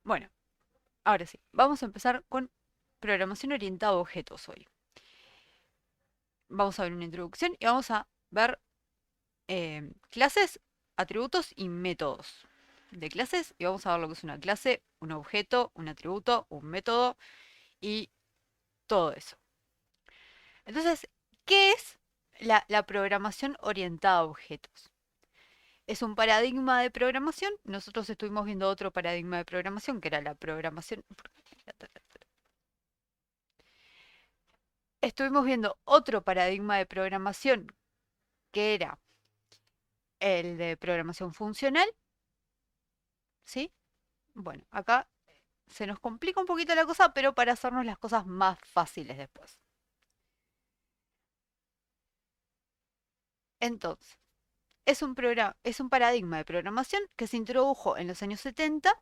Bueno, ahora sí, vamos a empezar con programación orientada a objetos hoy. Vamos a ver una introducción y vamos a ver clases, atributos y métodos de clases. Y vamos a ver lo que es una clase, un objeto, un atributo, un método y todo eso. Entonces, ¿qué es la programación orientada a objetos? Es un paradigma de programación. Nosotros estuvimos viendo otro paradigma de programación que era la programación. Estuvimos viendo otro paradigma de programación que era el de programación funcional, ¿sí? Bueno, acá se nos complica un poquito la cosa, pero para hacernos las cosas más fáciles después. Entonces, es un paradigma de programación que se introdujo en los años 70,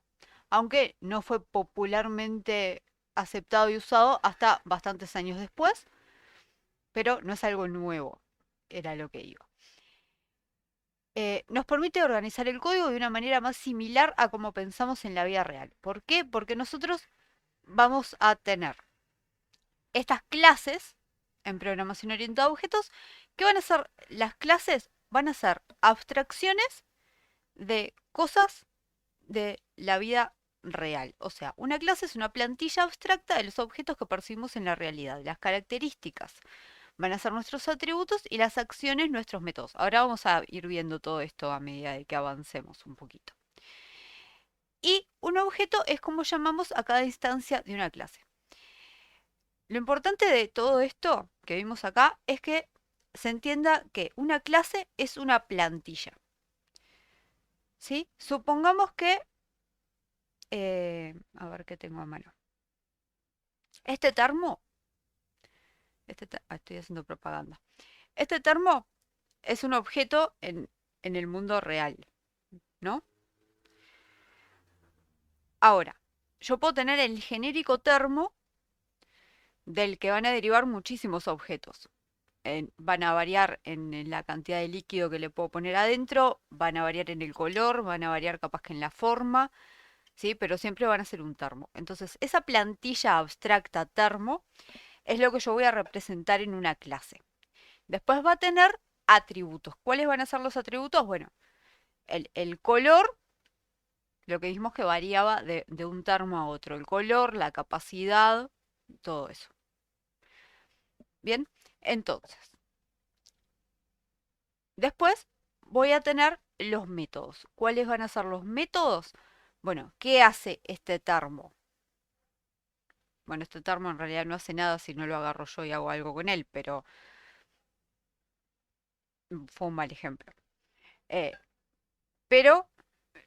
aunque no fue popularmente aceptado y usado hasta bastantes años después, pero no es algo nuevo, era lo que iba. Nos permite organizar el código de una manera más similar a como pensamos en la vida real. ¿Por qué? Porque nosotros vamos a tener estas clases en programación orientada a objetos, que van a ser las clases, van a ser abstracciones de cosas de la vida real. O sea, una clase es una plantilla abstracta de los objetos que percibimos en la realidad. Las características van a ser nuestros atributos y las acciones nuestros métodos. Ahora vamos a ir viendo todo esto a medida de que avancemos un poquito. Y un objeto es como llamamos a cada instancia de una clase. Lo importante de todo esto que vimos acá es que se entienda que una clase es una plantilla. ¿Sí? Supongamos que, a ver qué tengo a mano. Este termo, estoy haciendo propaganda. Este termo es un objeto en el mundo real, ¿no? Ahora, yo puedo tener el genérico termo del que van a derivar muchísimos objetos. Van a variar en la cantidad de líquido que le puedo poner adentro, van a variar en el color, van a variar capaz que en la forma, ¿sí? Pero siempre van a ser un termo. Entonces, esa plantilla abstracta termo es lo que yo voy a representar en una clase. Después va a tener atributos. ¿Cuáles van a ser los atributos? Bueno, el color, lo que dijimos que variaba de un termo a otro. El color, la capacidad, todo eso. Bien, entonces, después voy a tener los métodos. ¿Cuáles van a ser los métodos? Bueno, ¿qué hace este termo? Bueno, este termo en realidad no hace nada si no lo agarro yo y hago algo con él, pero fue un mal ejemplo. Eh, pero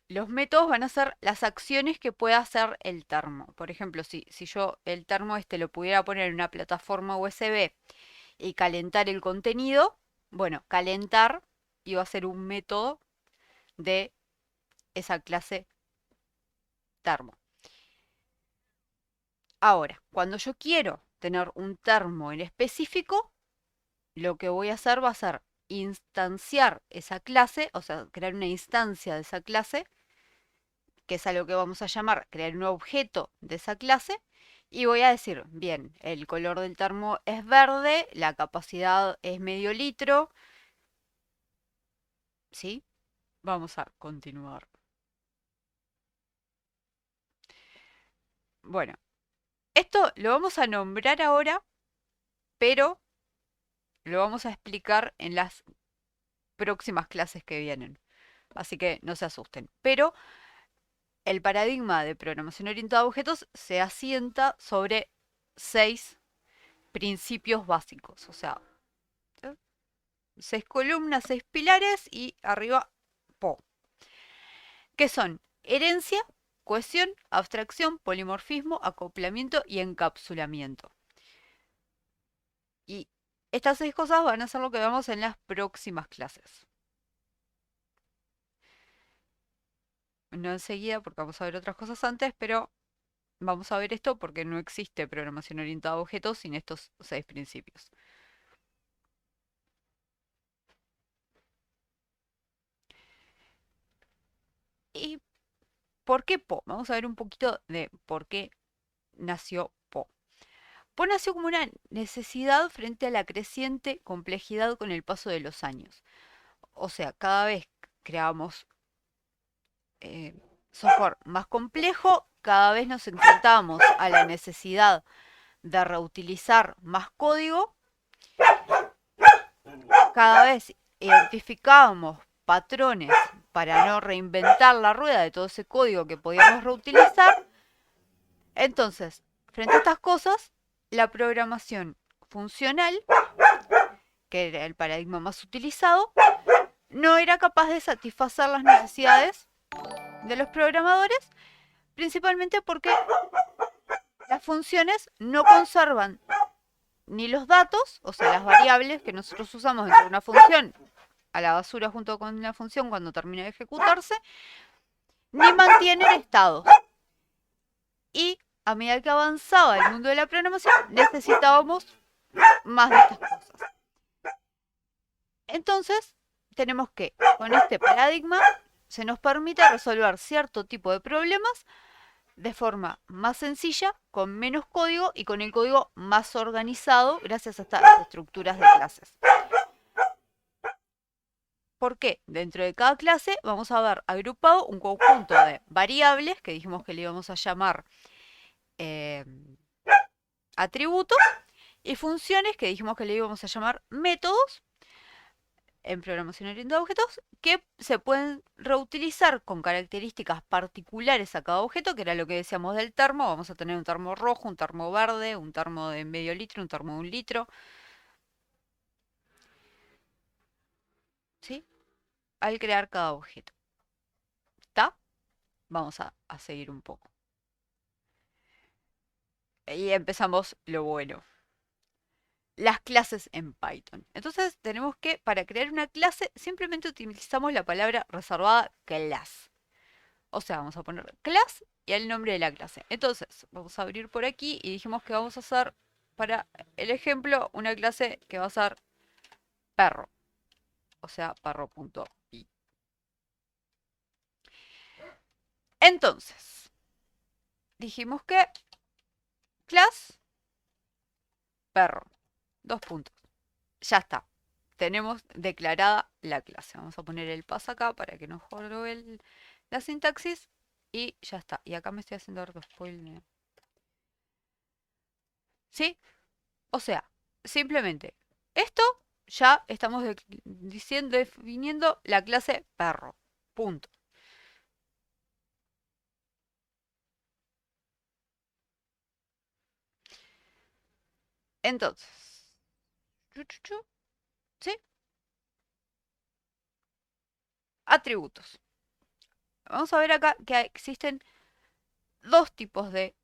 los métodos van a ser las acciones que pueda hacer el termo. Por ejemplo, si yo el termo este lo pudiera poner en una plataforma USB y calentar el contenido, bueno, calentar iba a ser un método de esa clase termo. Ahora, cuando yo quiero tener un termo en específico, lo que voy a hacer va a ser instanciar esa clase, o sea, crear una instancia de esa clase, que es a lo que vamos a llamar crear un objeto de esa clase, y voy a decir, bien, el color del termo es verde, la capacidad es medio litro, ¿sí? Vamos a continuar. Bueno, esto lo vamos a nombrar ahora, pero lo vamos a explicar en las próximas clases que vienen. Así que no se asusten. Pero el paradigma de programación orientada a objetos se asienta sobre 6 principios básicos. O sea, 6 columnas, 6 pilares y arriba Po. Que son herencia, cohesión, abstracción, polimorfismo, acoplamiento y encapsulamiento. Y estas 6 cosas van a ser lo que vemos en las próximas clases. No enseguida, porque vamos a ver otras cosas antes, pero vamos a ver esto porque no existe programación orientada a objetos sin estos 6 principios. Y ¿Por qué Po? Vamos a ver un poquito de por qué nació Po. Po nació como una necesidad frente a la creciente complejidad con el paso de los años. O sea, cada vez creábamos software más complejo, cada vez nos enfrentábamos a la necesidad de reutilizar más código, cada vez identificábamos patrones para no reinventar la rueda de todo ese código que podíamos reutilizar. Entonces, frente a estas cosas, la programación funcional, que era el paradigma más utilizado, no era capaz de satisfacer las necesidades de los programadores, principalmente porque las funciones no conservan ni los datos, o sea, las variables que nosotros usamos dentro de una función, a la basura junto con la función cuando termina de ejecutarse, ni mantienen estados. Y a medida que avanzaba el mundo de la programación, necesitábamos más de estas cosas. Entonces, tenemos que, con este paradigma, se nos permite resolver cierto tipo de problemas de forma más sencilla, con menos código y con el código más organizado gracias a estas estructuras de clases. ¿Por qué? Dentro de cada clase vamos a ver agrupado un conjunto de variables que dijimos que le íbamos a llamar atributos y funciones que dijimos que le íbamos a llamar métodos en programación orientada a objetos que se pueden reutilizar con características particulares a cada objeto, que era lo que decíamos del termo. Vamos a tener un termo rojo, un termo verde, un termo de medio litro, un termo de 1 litro. ¿Sí? Al crear cada objeto. ¿Está? Vamos a seguir un poco. Y empezamos lo bueno. Las clases en Python. Entonces tenemos que, para crear una clase, simplemente utilizamos la palabra reservada class. O sea, vamos a poner class y el nombre de la clase. Entonces, vamos a abrir por aquí y dijimos que vamos a hacer, para el ejemplo, una clase que va a ser perro. O sea, perro.py. Entonces, dijimos que class perro. 2 puntos. Ya está. Tenemos declarada la clase. Vamos a poner el pas acá para que no jorobe la sintaxis. Y ya está. Y acá me estoy haciendo harto spoiler. ¿Sí? O sea, simplemente esto ya estamos diciendo, definiendo la clase perro. Punto. Entonces, ¿sí? Atributos. Vamos a ver acá que existen dos tipos de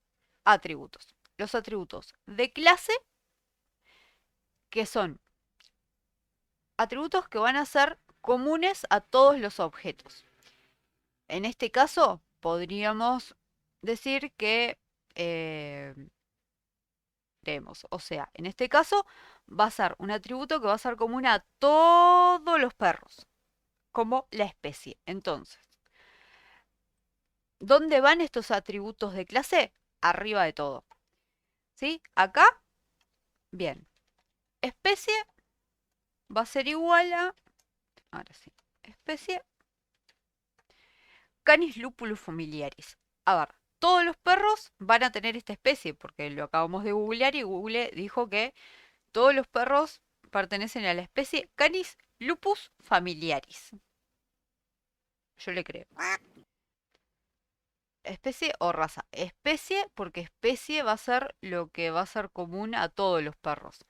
atributos. Los atributos de clase, que son atributos que van a ser comunes a todos los objetos. En este caso, podríamos decir que tenemos, o sea, en este caso va a ser un atributo que va a ser común a todos los perros, como la especie. Entonces, ¿dónde van estos atributos de clase? Arriba de todo. ¿Sí? Acá, bien. Especie va a ser igual a, ahora sí, especie Canis lupulus familiaris. A ver, todos los perros van a tener esta especie, porque lo acabamos de googlear y Google dijo que todos los perros pertenecen a la especie Canis lupus familiaris. Yo le creo. Especie o raza. Especie porque especie va a ser lo que va a ser común a todos los perros.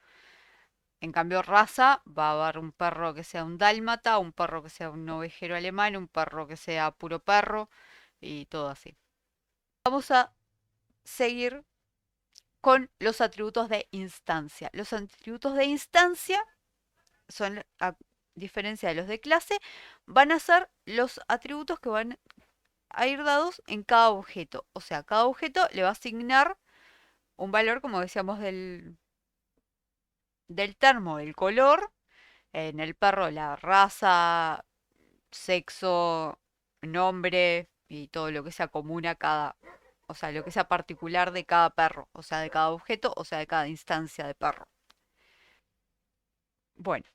En cambio, raza va a haber un perro que sea un dálmata, un perro que sea un ovejero alemán, un perro que sea puro perro y todo así. Vamos a seguir con los atributos de instancia. Los atributos de instancia son, a diferencia de los de clase, van a ser los atributos que van a ir dados en cada objeto. O sea, cada objeto le va a asignar un valor, como decíamos, del termo, el color. En el perro, la raza, sexo, nombre, y todo lo que sea común a cada, o sea, lo que sea particular de cada perro, o sea, de cada objeto, o sea, de cada instancia de perro. Bueno,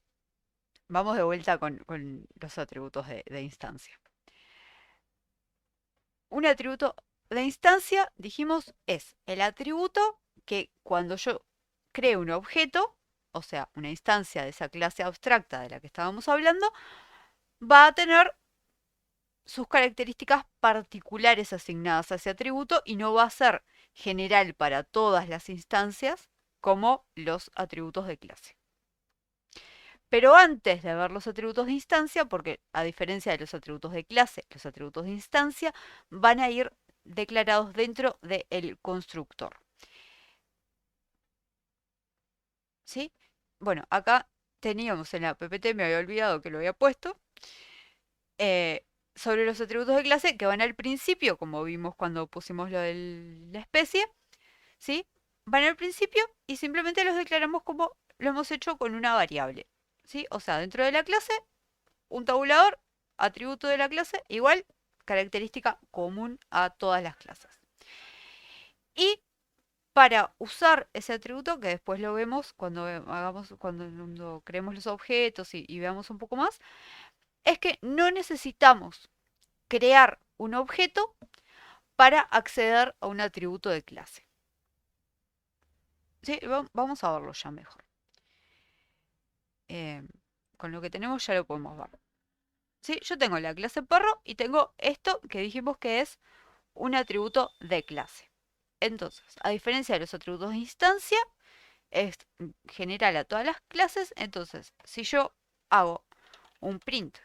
vamos de vuelta con los atributos de instancia. Un atributo de instancia, dijimos, es el atributo que cuando yo creo un objeto, o sea, una instancia de esa clase abstracta de la que estábamos hablando, va a tener sus características particulares asignadas a ese atributo y no va a ser general para todas las instancias como los atributos de clase. Pero antes de ver los atributos de instancia, porque a diferencia de los atributos de clase, los atributos de instancia van a ir declarados dentro del constructor. ¿Sí? Bueno, acá teníamos en la PPT, me había olvidado que lo había puesto, eh, sobre los atributos de clase que van al principio, como vimos cuando pusimos lo de la especie, ¿sí? Van al principio y simplemente los declaramos como lo hemos hecho con una variable, ¿sí? O sea, dentro de la clase, un tabulador, atributo de la clase, igual, característica común a todas las clases. Y para usar ese atributo, que después lo vemos cuando creemos los objetos y veamos un poco más, es que no necesitamos crear un objeto para acceder a un atributo de clase. ¿Sí? Vamos a verlo ya mejor. Eh, con lo que tenemos ya lo podemos ver. ¿Sí? Yo tengo la clase perro y tengo esto que dijimos que es un atributo de clase. Entonces, a diferencia de los atributos de instancia, es general a todas las clases. Entonces, si yo hago un print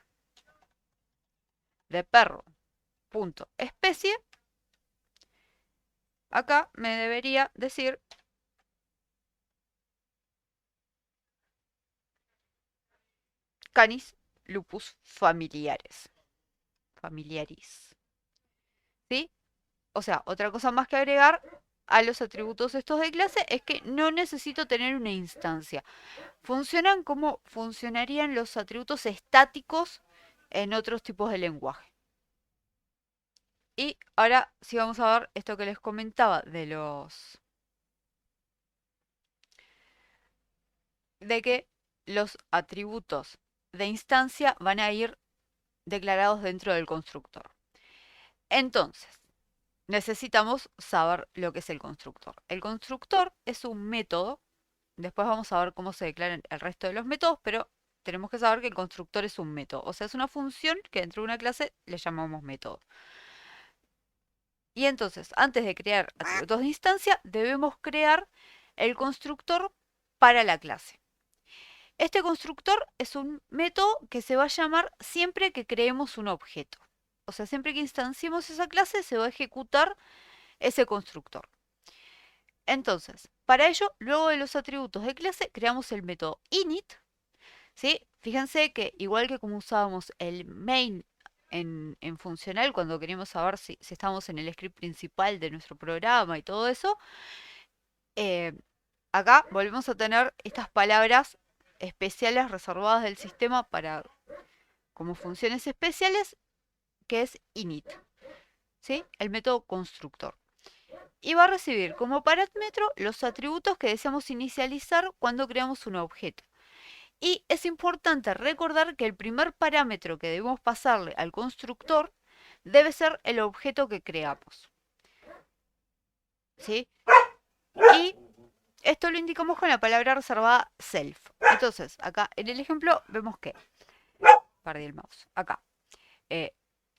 de perro.especie, acá me debería decir Canis lupus familiaris. ¿Sí? O sea, otra cosa más que agregar a los atributos estos de clase es que no necesito tener una instancia. Funcionan como funcionarían los atributos estáticos en otros tipos de lenguaje. Y ahora sí vamos a ver esto que les comentaba de que los atributos de instancia van a ir declarados dentro del constructor. Entonces, necesitamos saber lo que es el constructor. El constructor es un método. Después vamos a ver cómo se declaran el resto de los métodos, pero tenemos que saber que el constructor es un método. O sea, es una función que dentro de una clase le llamamos método. Y entonces, antes de crear atributos de instancia, debemos crear el constructor para la clase. Este constructor es un método que se va a llamar siempre que creemos un objeto. O sea, siempre que instanciemos esa clase, se va a ejecutar ese constructor. Entonces, para ello, luego de los atributos de clase, creamos el método init. ¿Sí? Fíjense que igual que como usábamos el main en funcional, cuando queríamos saber si estamos en el script principal de nuestro programa y todo eso, eh, acá volvemos a tener estas palabras especiales reservadas del sistema para como funciones especiales, que es init, ¿sí? El método constructor. Y va a recibir como parámetro los atributos que deseamos inicializar cuando creamos un objeto. Y es importante recordar que el primer parámetro que debemos pasarle al constructor debe ser el objeto que creamos. ¿Sí? Y esto lo indicamos con la palabra reservada self. Entonces, acá en el ejemplo vemos que, perdí el mouse, acá,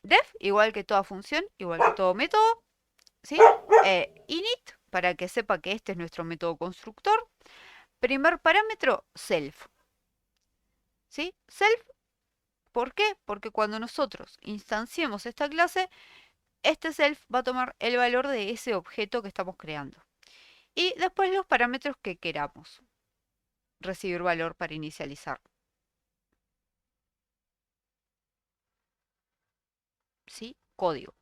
def, igual que toda función, igual que todo método, ¿sí? Init, para que sepa que este es nuestro método constructor. Primer parámetro, self. ¿Sí? Self, ¿por qué? Porque cuando nosotros instanciemos esta clase, este self va a tomar el valor de ese objeto que estamos creando. Y después los parámetros que queramos recibir valor para inicializar. ¿Sí? Código.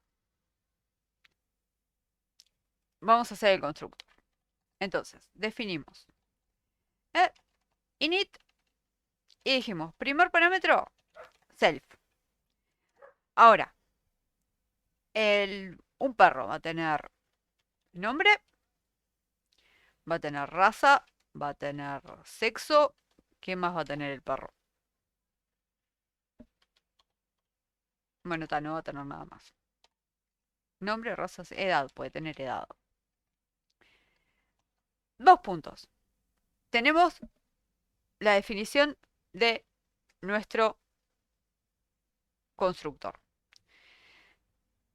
Vamos a hacer el constructor. Entonces, definimos init y dijimos, primer parámetro, self. Ahora, un perro va a tener nombre, va a tener raza, va a tener sexo. ¿Qué más va a tener el perro? Bueno, no va a tener nada más. Nombre, raza, edad, puede tener edad. Dos puntos. Tenemos la definición de nuestro constructor.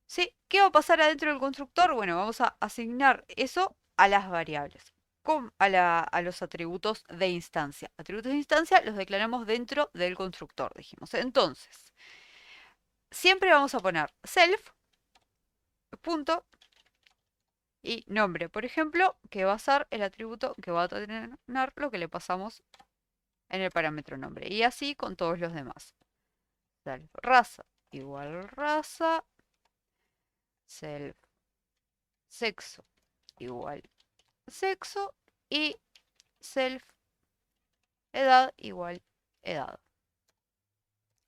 ¿Sí? ¿Qué va a pasar adentro del constructor? Bueno, vamos a asignar eso a las variables, a los atributos de instancia. Atributos de instancia los declaramos dentro del constructor, dijimos. Entonces, siempre vamos a poner self, punto, y nombre, por ejemplo, que va a ser el atributo que va a tener lo que le pasamos en el parámetro nombre. Y así con todos los demás. Self raza igual raza. Self sexo igual sexo. Y self edad igual edad.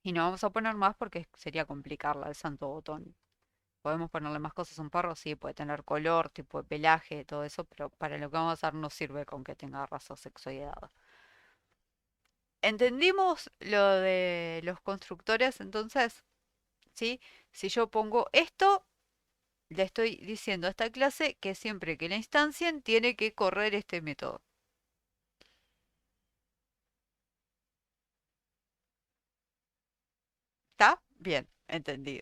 Y no vamos a poner más porque sería complicarla el santo botón. Podemos ponerle más cosas a un perro, sí, puede tener color, tipo de pelaje, todo eso, pero para lo que vamos a hacer no sirve con que tenga raza, sexo y edad. ¿Entendimos lo de los constructores entonces? ¿Sí? Si yo pongo esto, le estoy diciendo a esta clase que siempre que la instancien tiene que correr este método. ¿Está? Bien, entendido.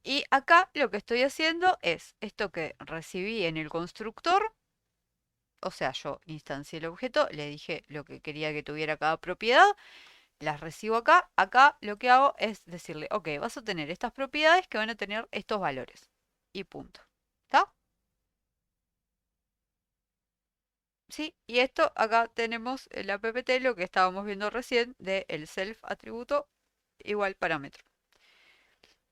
Y acá lo que estoy haciendo es esto que recibí en el constructor, o sea, yo instancié el objeto, le dije lo que quería que tuviera cada propiedad, las recibo acá. Acá lo que hago es decirle, ok, vas a tener estas propiedades que van a tener estos valores. Y punto. ¿Está? Sí, y esto acá tenemos el apt, lo que estábamos viendo recién, de el self atributo igual parámetro.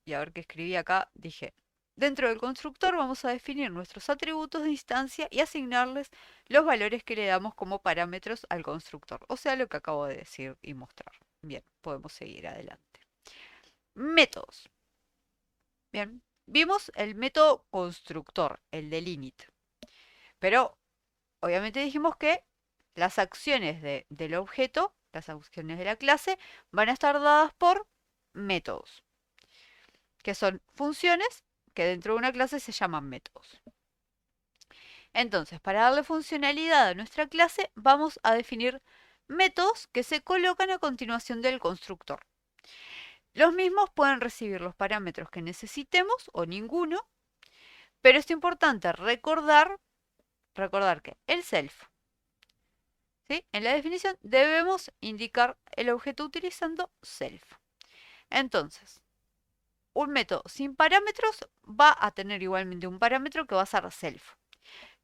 Y a ver qué escribí acá, dije, dentro del constructor vamos a definir nuestros atributos de instancia y asignarles los valores que le damos como parámetros al constructor. O sea, lo que acabo de decir y mostrar. Bien, podemos seguir adelante. Métodos. Bien, vimos el método constructor, el del init. Pero obviamente dijimos que las acciones del objeto, las acciones de la clase, van a estar dadas por métodos, que son funciones que dentro de una clase se llaman métodos. Entonces, para darle funcionalidad a nuestra clase, vamos a definir métodos que se colocan a continuación del constructor. Los mismos pueden recibir los parámetros que necesitemos o ninguno, pero es importante recordar que el self, ¿sí? En la definición debemos indicar el objeto utilizando self. Entonces, un método sin parámetros va a tener igualmente un parámetro que va a ser self.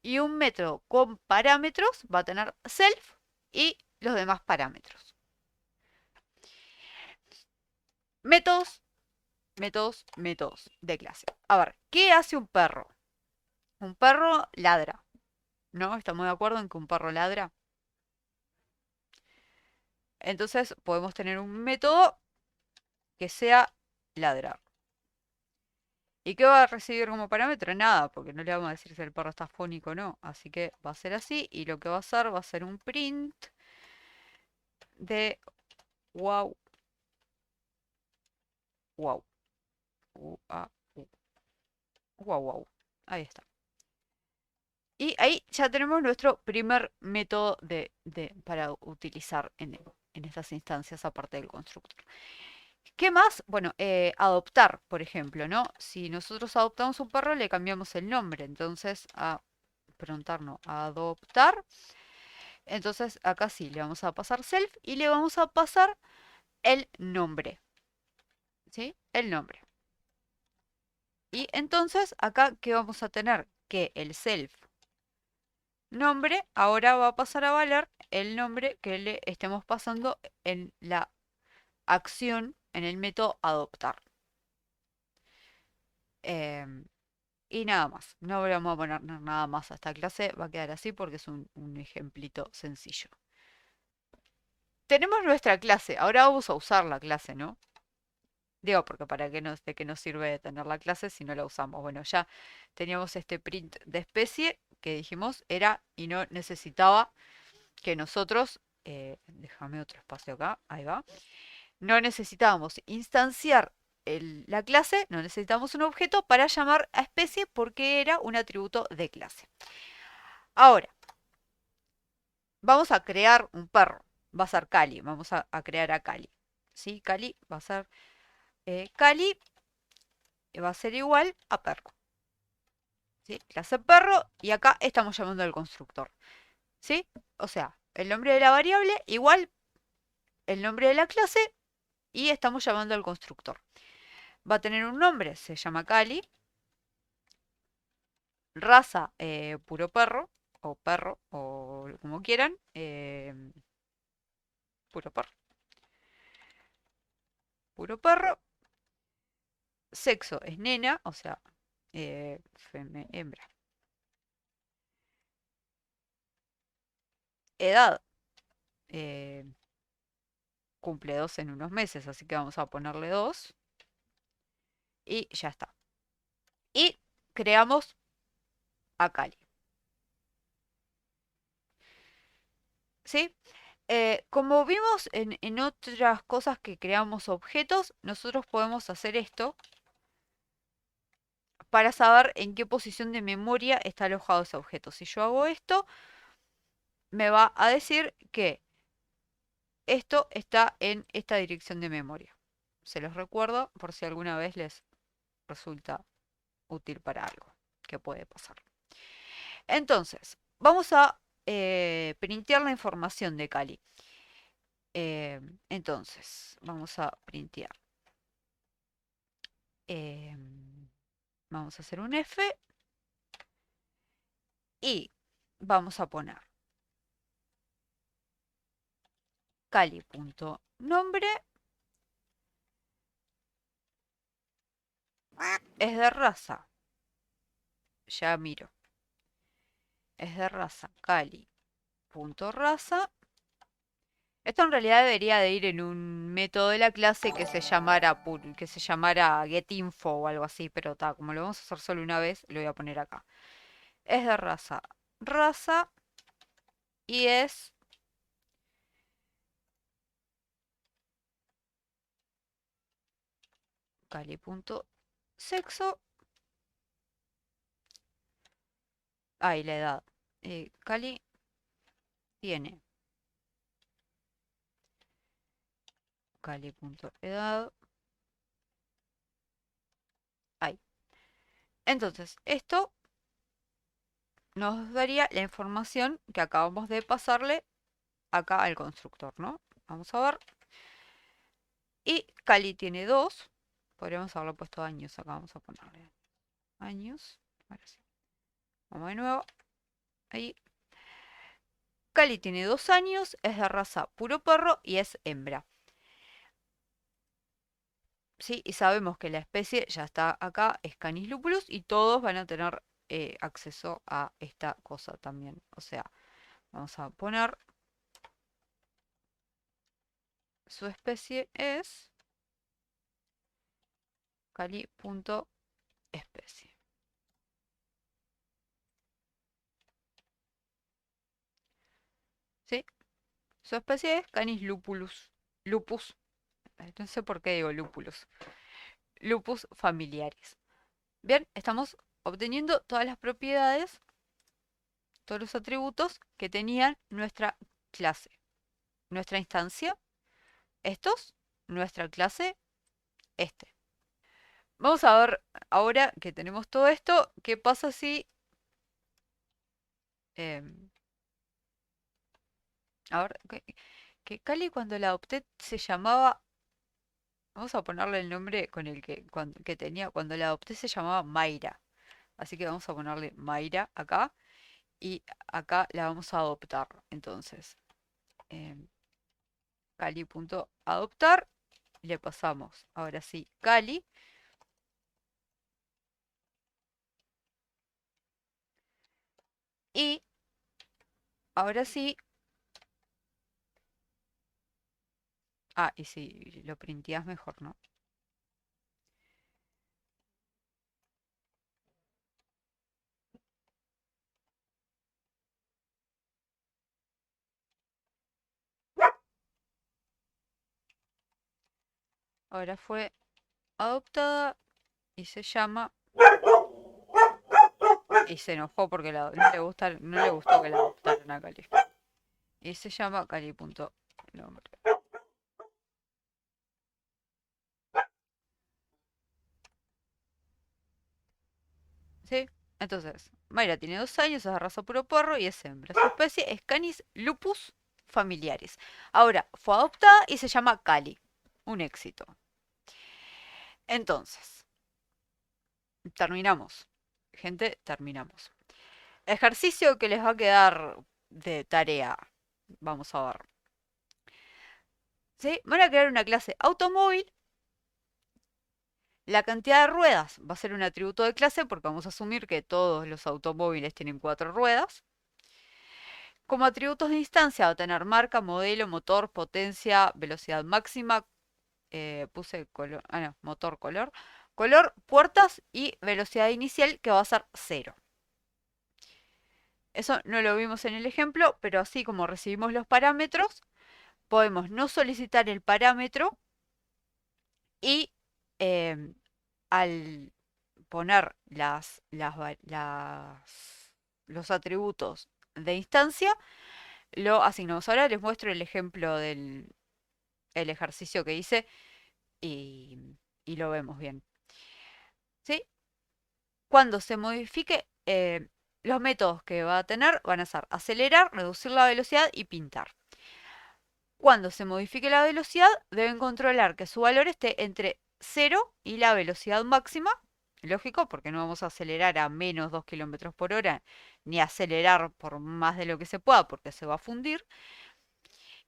Y un método con parámetros va a tener self y los demás parámetros. Métodos, métodos de clase. A ver, ¿qué hace un perro? Un perro ladra, ¿no? ¿Estamos de acuerdo en que un perro ladra? Entonces podemos tener un método que sea ladrar. ¿Y qué va a recibir como parámetro? Nada, porque no le vamos a decir si el perro está fónico o no. Así que va a ser así. Y lo que va a ser un print de wow, wow, wow, wow. Ahí está. Y ahí ya tenemos nuestro primer método para utilizar en estas instancias aparte del constructor. ¿Qué más? Bueno, adoptar, por ejemplo, ¿no? Si nosotros adoptamos un perro, le cambiamos el nombre. Entonces, no, a adoptar. Entonces, acá sí, le vamos a pasar self y le vamos a pasar el nombre. ¿Sí? El nombre. Y entonces, acá, ¿qué vamos a tener? Que el self nombre ahora va a pasar a valer el nombre que le estemos pasando en la acción, en el método adoptar. Em, y nada más, no le vamos a poner nada más a esta clase, va a quedar así porque es un ejemplito sencillo. Tenemos nuestra clase, ahora vamos a usar la clase, ¿no? Digo, porque de qué nos sirve tener la clase si no la usamos. Bueno, ya teníamos este print de especie que dijimos era y no necesitaba que nosotros, déjame otro espacio acá, ahí va, no necesitábamos instanciar la clase, no necesitamos un objeto para llamar a especie porque era un atributo de clase. Ahora, vamos a crear un perro, va a ser Cali, vamos a crear a Cali. ¿Sí? Cali va a ser Cali, va a ser igual a perro. ¿Sí? Clase perro y acá estamos llamando al constructor. ¿Sí? O sea, el nombre de la variable igual el nombre de la clase y estamos llamando al constructor. Va a tener un nombre, se llama Cali, raza puro perro, o como quieran, puro perro, puro perro, sexo es nena, o sea, hembra. Edad, eh, cumple 2 en unos meses, así que vamos a ponerle 2 y ya está. Y creamos a Cali. ¿Sí? Como vimos en otras cosas que creamos objetos, nosotros podemos hacer esto para saber en qué posición de memoria está alojado ese objeto. Si yo hago esto, me va a decir que esto está en esta dirección de memoria. Se los recuerdo por si alguna vez les resulta útil para algo que puede pasar. Entonces, vamos a printear la información de Cali. Entonces, vamos a printear. Vamos a hacer un F y vamos a poner cali.nombre es de raza. Ya miro. Es de raza cali.raza. Esto en realidad debería de ir en un método de la clase que se llamara getInfo o algo así, pero está, como lo vamos a hacer solo una vez, lo voy a poner acá. Es de raza y es cali.sexo. Ahí la edad. Cali tiene cali.edad. Ahí. Entonces, esto nos daría la información que acabamos de pasarle acá al constructor, ¿no? Vamos a ver. Y Cali tiene 2. Podríamos haberlo puesto años acá. Vamos a ponerle años. Ahora sí. Vamos de nuevo. Ahí. Cali tiene 2 años. Es de raza puro perro y es hembra. ¿Sí? Y sabemos que la especie ya está acá. Es Canis lupulus. Y todos van a tener acceso a esta cosa también. O sea, vamos a poner. Su especie es cali.especie. ¿Sí? Su especie es Canis lupulus. Lupus. No sé por qué digo lupulus. Lupus familiaris. Bien, estamos obteniendo todas las propiedades, todos los atributos que tenían nuestra clase. Nuestra instancia, estos, nuestra clase, este. Vamos a ver ahora que tenemos todo esto, qué pasa si... em, a ver, que Cali cuando la adopté se llamaba... Vamos a ponerle el nombre con el que tenía. Cuando la adopté se llamaba Mayra. Así que vamos a ponerle Mayra acá. Y acá la vamos a adoptar. Entonces, em, cali.adoptar. Le pasamos, ahora sí, Cali. Y ahora sí. Ah, y si lo printeás mejor, ¿no? ahora fue adoptada y se llama... Y se enojó porque no le gustó que la adoptaran a Cali. Y se llama Cali.nombre. ¿Sí? Entonces, Mayra tiene 2 años, es de raza puro porro y es hembra. Su especie es Canis lupus familiaris. Ahora, fue adoptada y se llama Cali. Un éxito. Entonces, terminamos. Gente, terminamos. Ejercicio que les va a quedar de tarea. Vamos a ver. ¿Sí? Van a crear una clase automóvil. La cantidad de ruedas va a ser un atributo de clase porque vamos a asumir que todos los automóviles tienen 4 ruedas. Como atributos de instancia va a tener marca, modelo, motor, potencia, velocidad máxima. Puse color, no, motor, color, puertas y velocidad inicial que va a ser 0. Eso no lo vimos en el ejemplo, pero así como recibimos los parámetros, podemos no solicitar el parámetro y al poner los atributos de instancia, lo asignamos. Ahora les muestro el ejemplo del el ejercicio que hice y lo vemos bien. ¿Sí? Cuando se modifique, los métodos que va a tener van a ser acelerar, reducir la velocidad y pintar. Cuando se modifique la velocidad, deben controlar que su valor esté entre 0 y la velocidad máxima. Lógico, porque no vamos a acelerar a menos 2 kilómetros por hora, ni acelerar por más de lo que se pueda, porque se va a fundir.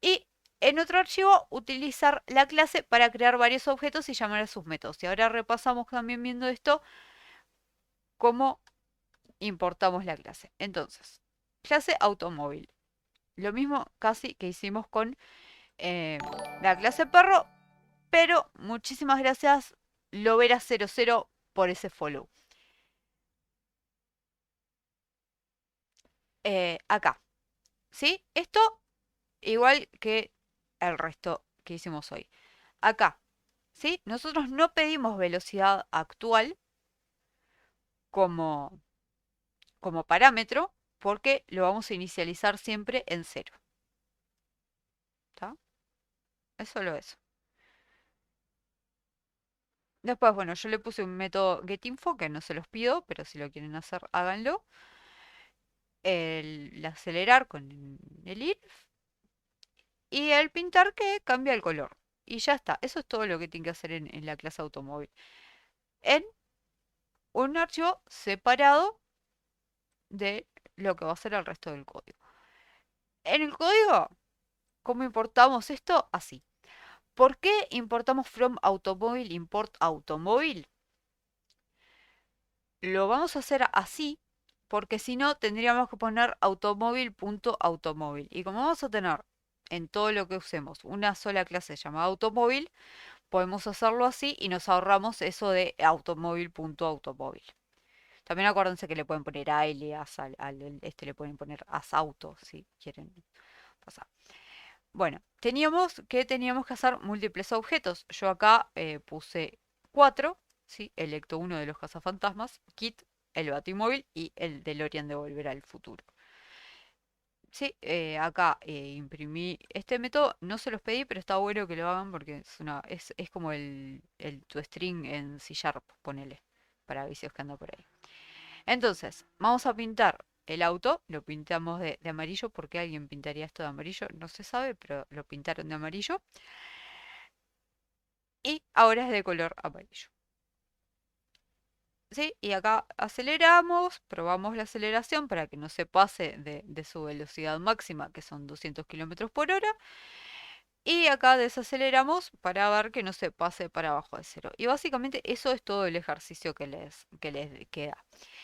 Y en otro archivo, utilizar la clase para crear varios objetos y llamar a sus métodos. Y ahora repasamos también viendo esto, cómo importamos la clase. Entonces, clase automóvil. Lo mismo casi que hicimos con la clase perro, pero muchísimas gracias Lovera00 por ese follow. Acá, ¿sí? Esto igual que el resto que hicimos hoy. Acá, ¿sí? Nosotros no pedimos velocidad actual como, como parámetro porque lo vamos a inicializar siempre en 0. ¿Está? Es solo eso. Después, bueno, yo le puse un método getinfo que no se los pido, pero si lo quieren hacer, háganlo. El acelerar con el if y el pintar que cambia el color. Y ya está. Eso es todo lo que tiene que hacer en la clase automóvil. En un archivo separado de lo que va a ser el resto del código. En el código, ¿cómo importamos esto? Así. ¿Por qué importamos from automóvil import automóvil? Lo vamos a hacer así porque si no tendríamos que poner automóvil.automóvil. Y como vamos a tener en todo lo que usemos una sola clase llamada automóvil, podemos hacerlo así y nos ahorramos eso de automóvil.automóvil. También acuérdense que le pueden poner alias, este le pueden poner asauto si quieren pasar. Bueno, teníamos que hacer múltiples objetos. Yo acá puse 4, ¿sí? Electo uno de los cazafantasmas, Kit, el Batimóvil y el DeLorean de Volver al Futuro. Sí, acá imprimí este método, no se los pedí, pero está bueno que lo hagan porque es como el toString en C Sharp, ponele, para vicios que anda por ahí. Entonces, vamos a pintar el auto, lo pintamos de amarillo. ¿Por qué alguien pintaría esto de amarillo? No se sabe, pero lo pintaron de amarillo. Y ahora es de color amarillo. ¿Sí? Y acá aceleramos, probamos la aceleración para que no se pase de su velocidad máxima, que son 200 kilómetros por hora. Y acá desaceleramos para ver que no se pase para abajo de 0. Y básicamente eso es todo el ejercicio que les queda.